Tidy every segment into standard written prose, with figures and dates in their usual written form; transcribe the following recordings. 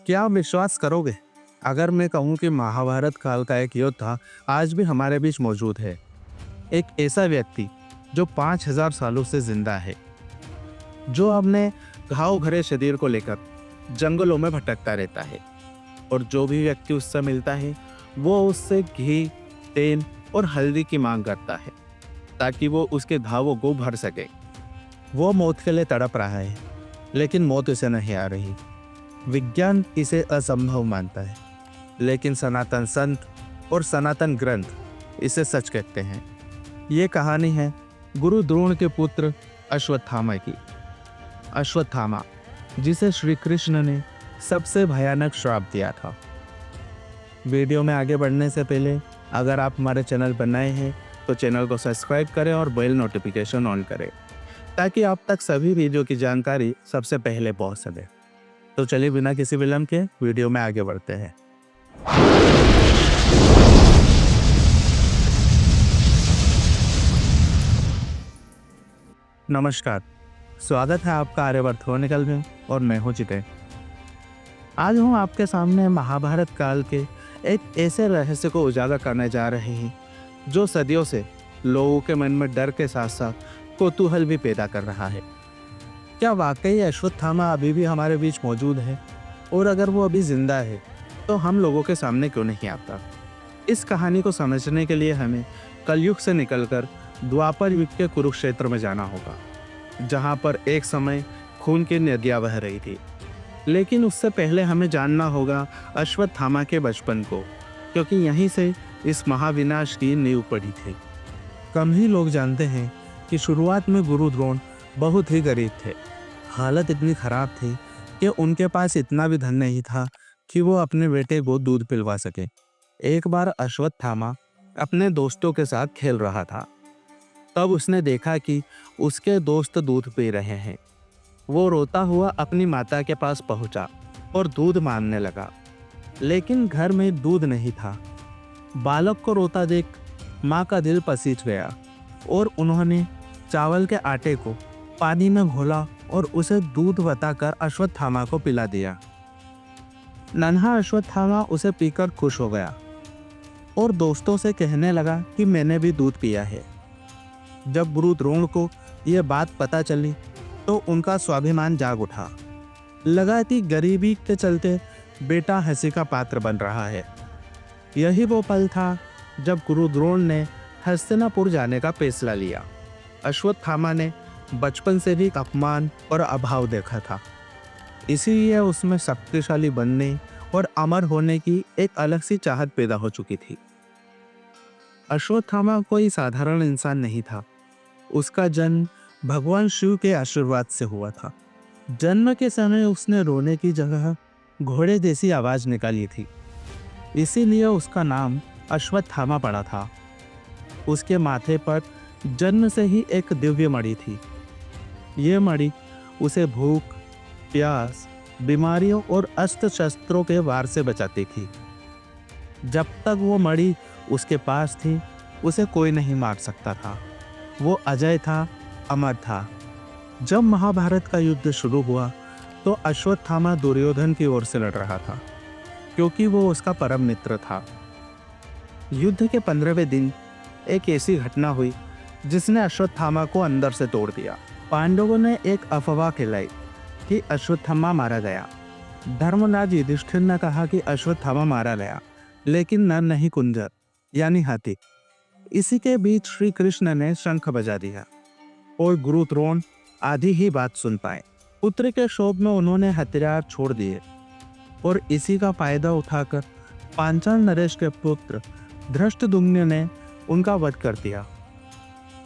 क्या आप विश्वास करोगे अगर मैं कहूं कि महाभारत काल का एक योद्धा आज भी हमारे बीच मौजूद है। एक ऐसा व्यक्ति जो 5000 सालों से जिंदा है, जो अपने घाव भरे शरीर को लेकर जंगलों में भटकता रहता है और जो भी व्यक्ति उससे मिलता है वो उससे घी, तेल और हल्दी की मांग करता है ताकि वो उसके घावों को भर सके। वो मौत के लिए तड़प रहा है, लेकिन मौत उसे नहीं आ रही। विज्ञान इसे असंभव मानता है, लेकिन सनातन संत और सनातन ग्रंथ इसे सच कहते हैं। ये कहानी है गुरु द्रोण के पुत्र अश्वत्थामा की। अश्वत्थामा, जिसे श्री कृष्ण ने सबसे भयानक श्राप दिया था। वीडियो में आगे बढ़ने से पहले अगर आप हमारे चैनल पर नए हैं तो चैनल को सब्सक्राइब करें और बेल नोटिफिकेशन ऑन करें ताकि आप तक सभी वीडियो की जानकारी सबसे पहले पहुंच सके। तो चलिए बिना किसी विलंब के वीडियो में आगे बढ़ते हैं। नमस्कार, स्वागत है आपका आर्यवर्त क्रॉनिकल में और मैं हूं जितेन। आज हम आपके सामने महाभारत काल के एक ऐसे रहस्य को उजागर करने जा रहे हैं जो सदियों से लोगों के मन में डर के साथ साथ कौतूहल भी पैदा कर रहा है। क्या वाकई अश्वत्थामा अभी भी हमारे बीच मौजूद है? और अगर वो अभी जिंदा है तो हम लोगों के सामने क्यों नहीं आता? इस कहानी को समझने के लिए हमें कलयुग से निकलकर द्वापर युग के कुरुक्षेत्र में जाना होगा, जहाँ पर एक समय खून की नदियाँ बह रही थी। लेकिन उससे पहले हमें जानना होगा अश्वत्थामा के बचपन को, क्योंकि यहीं से इस महाविनाश की नींव पड़ी थी। कम ही लोग जानते हैं कि शुरुआत में गुरु द्रोण बहुत ही गरीब थे। हालत इतनी खराब थी कि उनके पास इतना भी धन नहीं था कि वो अपने बेटे को दूध पिलवा सके। एक बार अश्वत्थामा अपने दोस्तों के साथ खेल रहा था, तब उसने देखा कि उसके दोस्त दूध पी रहे हैं। वो रोता हुआ अपनी माता के पास पहुंचा और दूध मांगने लगा, लेकिन घर में दूध नहीं था। बालक को रोता देख माँ का दिल पसीज गया और उन्होंने चावल के आटे को पानी में घोला और उसे दूध बताकर अश्वत्थामा को पिला दिया। नन्हा अश्वत्थामा उसे पीकर खुश हो गया और दोस्तों से कहने लगा कि मैंने भी दूध पिया है। जब गुरु द्रोण को यह बात पता चली तो उनका स्वाभिमान जाग उठा। लगा कि गरीबी के चलते बेटा हंसी का पात्र बन रहा है। यही वो पल था जब गुरु द्रोण ने हस्तिनापुर जाने का फैसला लिया। अश्वत्थामा ने बचपन से ही अपमान और अभाव देखा था, इसीलिए उसमें शक्तिशाली बनने और अमर होने की एक अलग सी चाहत पैदा हो चुकी थी। अश्वत्थामा कोई साधारण इंसान नहीं था। उसका जन्म भगवान शिव के आशीर्वाद से हुआ था। जन्म के समय उसने रोने की जगह घोड़े जैसी आवाज निकाली थी, इसीलिए उसका नाम अश्वत्थामा पड़ा था। उसके माथे पर जन्म से ही एक दिव्य मणि थी। ये मणि उसे भूख, प्यास, बीमारियों और अस्त्र शस्त्रों के वार से बचाती थी। जब तक वो मणि उसके पास थी उसे कोई नहीं मार सकता था। वो अजय था, अमर था। जब महाभारत का युद्ध शुरू हुआ तो अश्वत्थामा दुर्योधन की ओर से लड़ रहा था, क्योंकि वो उसका परम मित्र था। युद्ध के 15वें दिन एक ऐसी घटना हुई जिसने अश्वत्थामा को अंदर से तोड़ दिया। पांडवों ने एक अफवाह फैलाई कि अश्वत्थामा मारा गया। धर्मराज युधिष्ठिर ने कहा कि अश्वत्थामा मारा गया, लेकिन नर नहीं कुंजर यानी हाथी। इसी के बीच श्री कृष्ण ने शंख बजा दिया और गुरु द्रोण आधी ही बात सुन पाए। पुत्र के शोक में उन्होंने हथियार छोड़ दिए और इसी का फायदा उठाकर पांचाल नरेश के पुत्र धृष्टद्युम्न ने उनका वध कर दिया।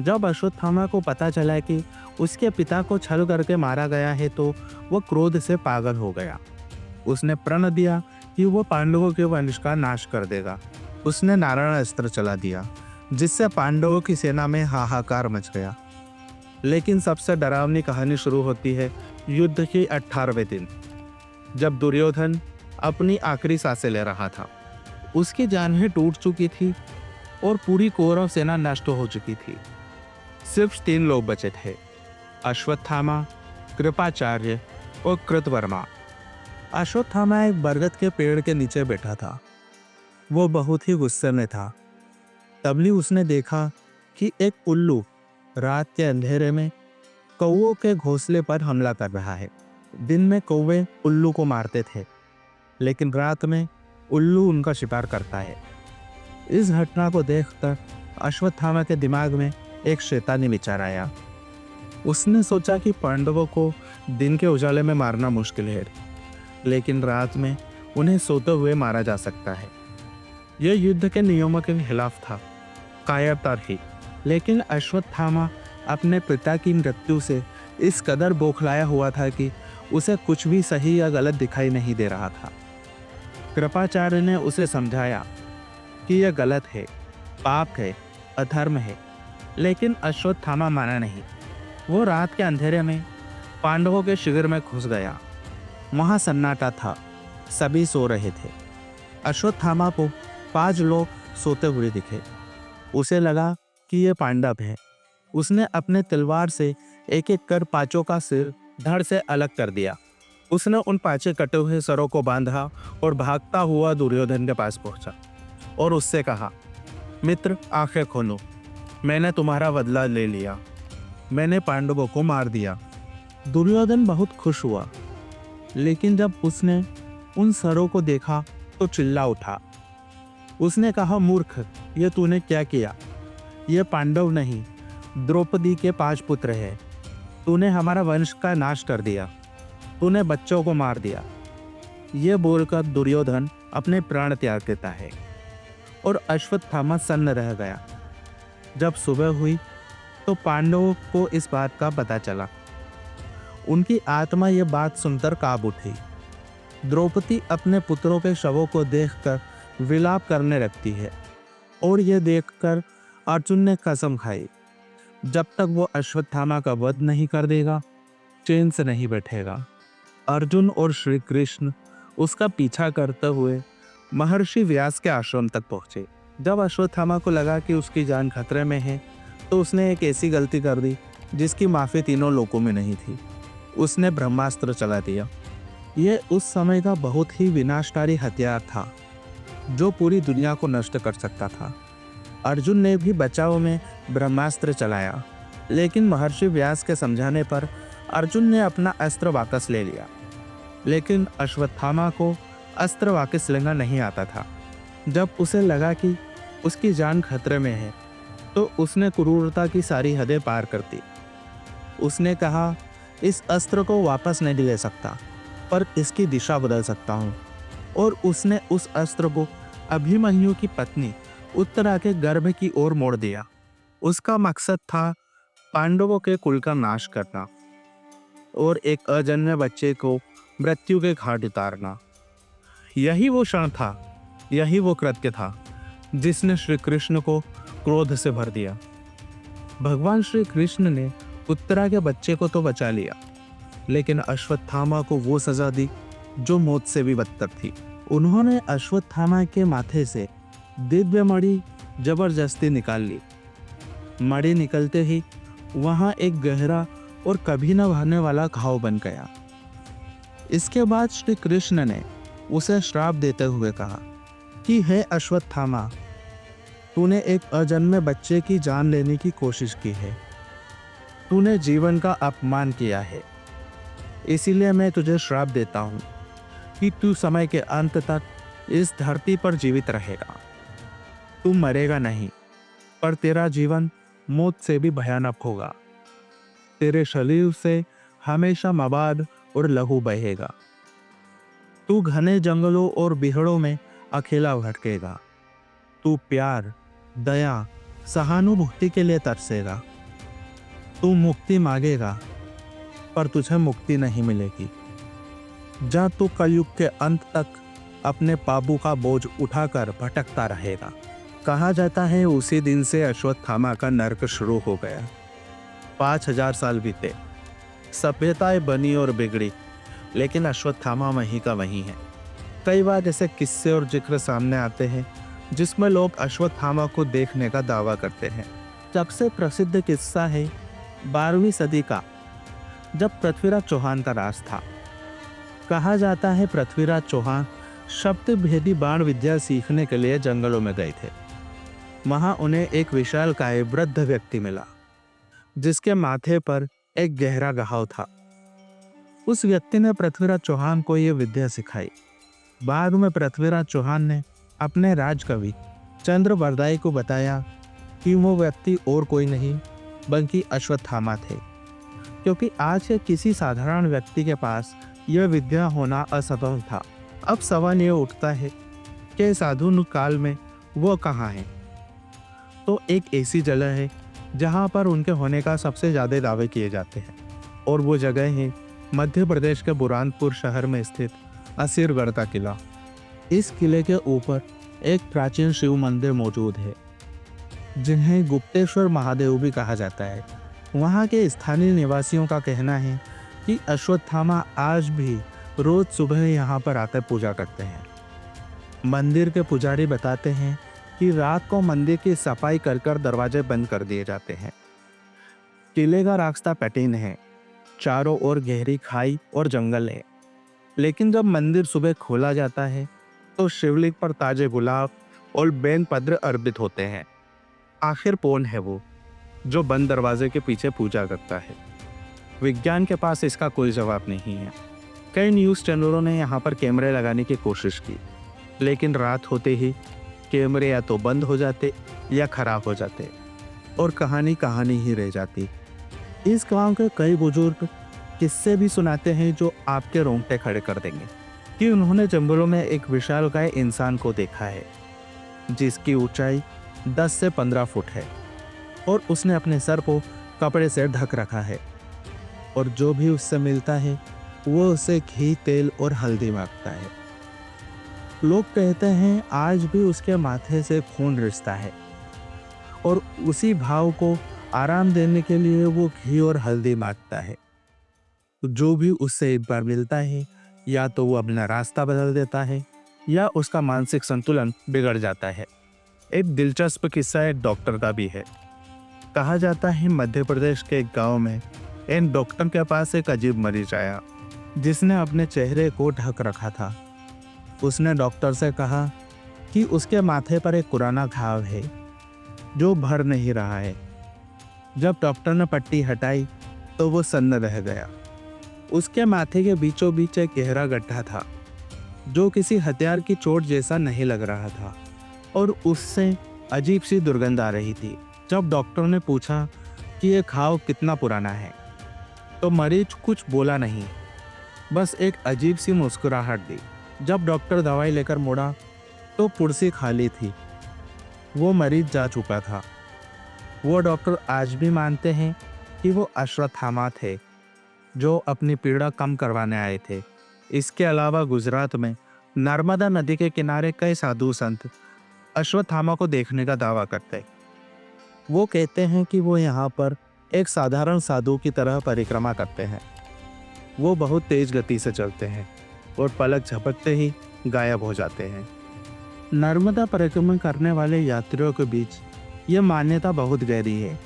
जब अश्वत्थामा को पता चला कि उसके पिता को छल करके मारा गया है तो वह क्रोध से पागल हो गया। उसने प्रण दिया कि वो पांडवों के वंश का नाश कर देगा। उसने नारायण अस्त्र चला दिया, जिससे पांडवों की सेना में हाहाकार मच गया। लेकिन सबसे डरावनी कहानी शुरू होती है युद्ध के 18वें दिन, जब दुर्योधन अपनी आखिरी सांसें ले रहा था। उसकी जान टूट चुकी थी और पूरी कौरव सेना नष्ट हो चुकी थी। सिर्फ 3 लोग बचे थे, अश्वत्थामा, कृपाचार्य और कृतवर्मा। अश्वत्थामा एक बरगद के पेड़ के नीचे बैठा था। वो बहुत ही गुस्से में था। तभी उसने देखा कि एक उल्लू रात के अंधेरे में कौओं के घोंसले पर हमला कर रहा है। दिन में कौवे उल्लू को मारते थे, लेकिन रात में उल्लू उनका शिकार करता है। इस घटना को देखकर अश्वत्थामा के दिमाग में एक शैतानी विचार आया। उसने सोचा कि पांडवों को दिन के उजाले में मारना मुश्किल है, लेकिन रात में उन्हें सोते हुए मारा जा सकता है। यह युद्ध के नियमों के खिलाफ था, कायरता थी, लेकिन अश्वत्थामा अपने पिता की मृत्यु से इस कदर बौखलाया हुआ था कि उसे कुछ भी सही या गलत दिखाई नहीं दे रहा था। कृपाचार्य ने उसे समझाया कि यह गलत है, पाप है, अधर्म है, लेकिन अश्वत्थामा माना नहीं। वो रात के अंधेरे में पांडवों के शिविर में घुस गया। वहाँ सन्नाटा था, सभी सो रहे थे। अश्वत्थामा को 5 लोग सोते हुए दिखे। उसे लगा कि ये पांडव है। उसने अपने तलवार से एक एक कर 5 का सिर धड़ से अलग कर दिया। उसने उन 5 कटे हुए सरों को बांधा और भागता हुआ दुर्योधन के पास पहुंचा और उससे कहा, मित्र, आंखें खोलो, मैंने तुम्हारा बदला ले लिया, मैंने पांडवों को मार दिया। दुर्योधन बहुत खुश हुआ, लेकिन जब उसने उन सरों को देखा तो चिल्ला उठा। उसने कहा, मूर्ख, ये तूने क्या किया? ये पांडव नहीं, द्रौपदी के 5 पुत्र हैं। तूने हमारा वंश का नाश कर दिया, तूने बच्चों को मार दिया। ये बोलकर दुर्योधन अपने प्राण त्याग देता है और अश्वत्थामा सन्न रह गया। जब सुबह हुई तो पांडवों को इस बात का पता चला। उनकी आत्मा ये बात सुनकर कांप उठी। द्रौपदी अपने पुत्रों के शवों को देखकर विलाप करने लगती है और यह देखकर अर्जुन ने कसम खाई, जब तक वो अश्वत्थामा का वध नहीं कर देगा, चैन से नहीं बैठेगा। अर्जुन और श्री कृष्ण उसका पीछा करते हुए महर्षि व्यास के आश्रम तक पहुंचे। जब अश्वत्थामा को लगा कि उसकी जान खतरे में है, तो उसने एक ऐसी गलती कर दी जिसकी माफी तीनों लोकों में नहीं थी। उसने ब्रह्मास्त्र चला दिया। यह उस समय का बहुत ही विनाशकारी हथियार था जो पूरी दुनिया को नष्ट कर सकता था। अर्जुन ने भी बचाव में ब्रह्मास्त्र चलाया, लेकिन महर्षि व्यास के समझाने पर अर्जुन ने अपना अस्त्र वापस ले लिया। लेकिन अश्वत्थामा को अस्त्र वापस लेना नहीं आता था। जब उसे लगा कि उसकी जान खतरे में है, तो उसने क्रूरता की सारी हदें पार कर दी। उसने कहा, इस अस्त्र को वापस नहीं ले सकता, पर इसकी दिशा बदल सकता हूँ। और उसने उस अस्त्र को अभिमन्यु की पत्नी उत्तरा के गर्भ की ओर मोड़ दिया। उसका मकसद था पांडवों के कुल का नाश करना और एक अजन्मे बच्चे को मृत्यु के घाट उतारना। यही वो क्षण था, यही वो कृत्य था जिसने श्री कृष्ण को क्रोध से भर दिया। भगवान श्री कृष्ण ने उत्तरा के बच्चे को तो बचा लिया, लेकिन अश्वत्थामा को वो सजा दी जो मौत से भी बदतर थी। उन्होंने अश्वत्थामा के माथे से दिव्य मणि जबरदस्ती निकाल ली। मणि निकलते ही वहां एक गहरा और कभी न भरने वाला घाव बन गया। इसके बाद श्री कृष्ण ने उसे श्राप देते हुए कहा कि हे अश्वत्थामा, तूने एक अजन्मे बच्चे की जान लेने की कोशिश की है, तूने जीवन का अपमान किया है, इसीलिए मैं तुझे श्राप देता हूँ कि तू समय के अंत तक इस धरती पर जीवित रहेगा। तू मरेगा नहीं, पर तेरा जीवन मौत से भी भयानक होगा। तेरे शरीर से हमेशा मवाद और लहू बहेगा। तू घने जंगलों और बिहड़ों में अकेला भटकेगा। तू प्यार, दया, सहानुभूति के लिए तरसेगा। तू मुक्ति मांगेगा, पर तुझे मुक्ति नहीं मिलेगी। जा तू कलयुग के अंत तक अपने पापों का बोझ उठाकर भटकता रहेगा। कहा जाता है उसी दिन से अश्वत्थामा का नर्क शुरू हो गया। 5000 साल बीते, सभ्यताएं बनी और बिगड़ी, लेकिन अश्वत्थामा वहीं का वहीं है। कई बार ऐसे किस्से और जिक्र सामने आते हैं जिसमें लोग अश्वत्थामा को देखने का दावा करते हैं। सबसे प्रसिद्ध किस्सा है 12वीं सदी का, जब पृथ्वीराज चौहान का राज था। कहा जाता है पृथ्वीराज चौहान शब्द भेदी बाण विद्या सीखने के लिए जंगलों में गए थे। वहां उन्हें एक विशालकाय वृद्ध व्यक्ति मिला जिसके माथे पर एक गहरा घाव था। उस व्यक्ति ने पृथ्वीराज चौहान को यह विद्या सिखाई। बाद में पृथ्वीराज चौहान ने अपने राजकवि चंद्रबरदाई को बताया कि वो व्यक्ति और कोई नहीं बल्कि अश्वत्थामा थे, क्योंकि आज के किसी साधारण व्यक्ति के पास यह विद्या होना असंभव था। अब सवाल ये उठता है कि साधु काल में वो कहाँ हैं? तो एक ऐसी जगह है जहाँ पर उनके होने का सबसे ज़्यादा दावे किए जाते हैं, और वो जगह है मध्य प्रदेश के बुरहानपुर शहर में स्थित असीरगढ़ का किला। इस किले के ऊपर एक प्राचीन शिव मंदिर मौजूद है जिन्हें गुप्तेश्वर महादेव भी कहा जाता है। वहाँ के स्थानीय निवासियों का कहना है कि अश्वत्थामा आज भी रोज सुबह यहाँ पर आकर पूजा करते हैं। मंदिर के पुजारी बताते हैं कि रात को मंदिर की सफाई कर दरवाजे बंद कर दिए जाते हैं। किले का रास्ता कठिन है, चारों ओर गहरी खाई और जंगल है, लेकिन जब मंदिर सुबह खोला जाता है तो शिवलिंग पर ताजे गुलाब और बेलपत्र अर्पित होते हैं। आखिर कौन है वो जो बंद दरवाजे के पीछे पूजा करता है? विज्ञान के पास इसका कोई जवाब नहीं है। कई न्यूज़ चैनलों ने यहाँ पर कैमरे लगाने की कोशिश की, लेकिन रात होते ही कैमरे या तो बंद हो जाते या खराब हो जाते और कहानी ही रह जाती। इस गांव के कई बुजुर्ग किस्से भी सुनाते हैं जो आपके रोंगटे खड़े कर देंगे कि उन्होंने जंगलों में एक विशालकाय इंसान को देखा है जिसकी ऊंचाई 10 से 15 फुट है और उसने अपने सर को कपड़े से ढक रखा है, और जो भी उससे मिलता है वो उसे घी, तेल और हल्दी मांगता है। लोग कहते हैं आज भी उसके माथे से खून रिसता है और उसी भाव को आराम देने के लिए वो घी और हल्दी मांगता है। जो भी उससे एक बार मिलता है या तो वो अपना रास्ता बदल देता है या उसका मानसिक संतुलन बिगड़ जाता है। एक दिलचस्प किस्सा एक डॉक्टर का भी है। कहा जाता है मध्य प्रदेश के एक गांव में इन डॉक्टर के पास एक अजीब मरीज आया जिसने अपने चेहरे को ढक रखा था। उसने डॉक्टर से कहा कि उसके माथे पर एक पुराना घाव है जो भर नहीं रहा है। जब डॉक्टर ने पट्टी हटाई तो वो सन्न रह गया। उसके माथे के बीचों बीच एक गहरा गड्ढा था जो किसी हथियार की चोट जैसा नहीं लग रहा था और उससे अजीब सी दुर्गंध आ रही थी। जब डॉक्टर ने पूछा कि ये घाव कितना पुराना है तो मरीज कुछ बोला नहीं, बस एक अजीब सी मुस्कुराहट दी। जब डॉक्टर दवाई लेकर मुड़ा तो कुर्सी खाली थी। वो मरीज जा चुका था। वो डॉक्टर आज भी मानते हैं कि वो अश्वत्थामा थे जो अपनी पीड़ा कम करवाने आए थे। इसके अलावा गुजरात में नर्मदा नदी के किनारे कई साधु संत अश्वत्थामा को देखने का दावा करते। वो कहते हैं कि वो यहाँ पर एक साधारण साधु की तरह परिक्रमा करते हैं। वो बहुत तेज गति से चलते हैं और पलक झपकते ही गायब हो जाते हैं। नर्मदा परिक्रमा करने वाले यात्रियों के बीच ये मान्यता बहुत गहरी है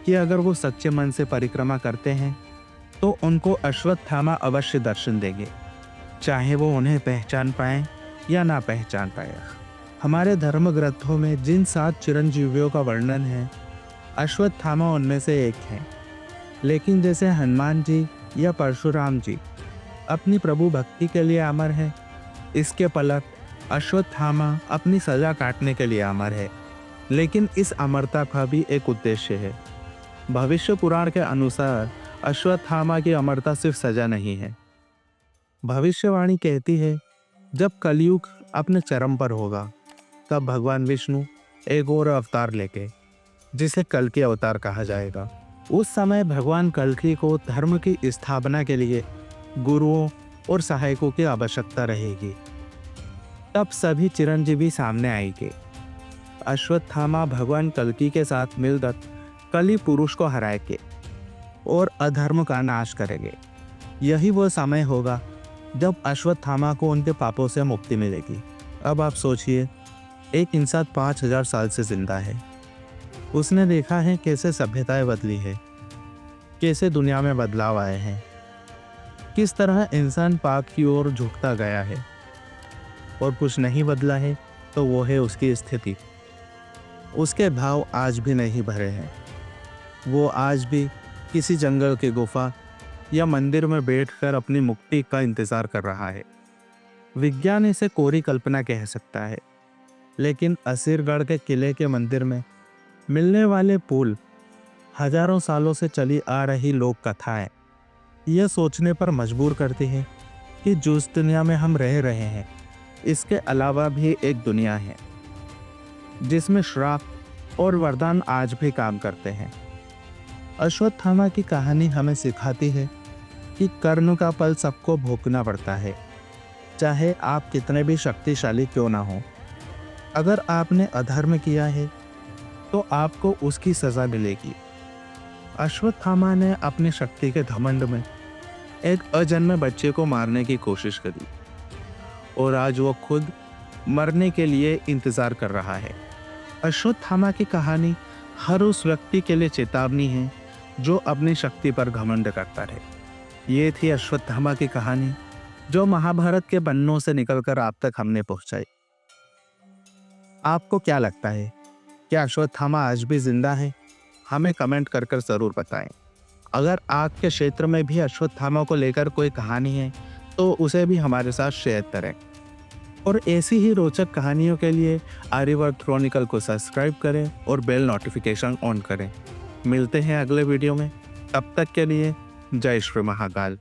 कि अगर वो सच्चे मन से परिक्रमा करते हैं तो उनको अश्वत्थामा अवश्य दर्शन देंगे, चाहे वो उन्हें पहचान पाएं या ना पहचान पाए। हमारे धर्म ग्रंथों में जिन 7 चिरंजीवियों का वर्णन है, अश्वत्थामा उनमें से एक है। लेकिन जैसे हनुमान जी या परशुराम जी अपनी प्रभु भक्ति के लिए अमर है, इसके पलट अश्वत्थामा अपनी सजा काटने के लिए अमर है। लेकिन इस अमरता का भी एक उद्देश्य है। भविष्य पुराण के अनुसार अश्वत्थामा की अमरता सिर्फ सजा नहीं है। भविष्यवाणी कहती है जब कलयुग अपने चरम पर होगा तब भगवान विष्णु एक और अवतार लेके, जिसे कल्कि अवतार कहा जाएगा, उस समय भगवान कल्कि को धर्म की स्थापना के लिए गुरुओं और सहायकों की आवश्यकता रहेगी। तब सभी चिरंजीवी सामने आएंगे। अश्वत्थामा भगवान कल्कि के साथ मिलकर कली पुरुष को हराएंगे और अधर्म का नाश करेंगे। यही वो समय होगा जब अश्वत्थामा को उनके पापों से मुक्ति मिलेगी। अब आप सोचिए, एक इंसान 5000 साल से जिंदा है। उसने देखा है कैसे सभ्यताएं बदली है, कैसे दुनिया में बदलाव आए हैं। किस तरह इंसान पाप की ओर झुकता गया है और कुछ नहीं बदला है, तो वो है उसकी स्थिति। उसके भाव आज भी नहीं भरे हैं। वो आज भी किसी जंगल की गुफा या मंदिर में बैठकर अपनी मुक्ति का इंतजार कर रहा है। विज्ञान इसे कोरी कल्पना कह सकता है, लेकिन असीरगढ़ के किले के मंदिर में मिलने वाले पुल हजारों सालों से चली आ रही लोक कथाएं यह सोचने पर मजबूर करती है कि जिस दुनिया में हम रह रहे हैं, इसके अलावा भी एक दुनिया है जिसमें श्राप और वरदान आज भी काम करते हैं। अश्वत्थामा की कहानी हमें सिखाती है कि कर्म का फल सबको भोगना पड़ता है, चाहे आप कितने भी शक्तिशाली क्यों ना हो। अगर आपने अधर्म किया है तो आपको उसकी सजा मिलेगी। अश्वत्थामा ने अपनी शक्ति के घमंड में एक अजन्मे बच्चे को मारने की कोशिश करी और आज वो खुद मरने के लिए इंतजार कर रहा है। अश्वत्थामा की कहानी हर उस व्यक्ति के लिए चेतावनी है जो अपनी शक्ति पर घमंड करता रहे। ये थी अश्वत्थामा की कहानी जो महाभारत के पन्नों से निकलकर आप तक हमने पहुंचाई। आपको क्या लगता है, क्या अश्वत्थामा आज भी जिंदा है? हमें कमेंट कर कर ज़रूर बताएं। अगर आपके क्षेत्र में भी अश्वत्थामा को लेकर कोई कहानी है तो उसे भी हमारे साथ शेयर करें। और ऐसी ही रोचक कहानियों के लिए आर्यवर्त क्रॉनिकल को सब्सक्राइब करें और बेल नोटिफिकेशन ऑन करें। मिलते हैं अगले वीडियो में, तब तक के लिए जय श्री महाकाल।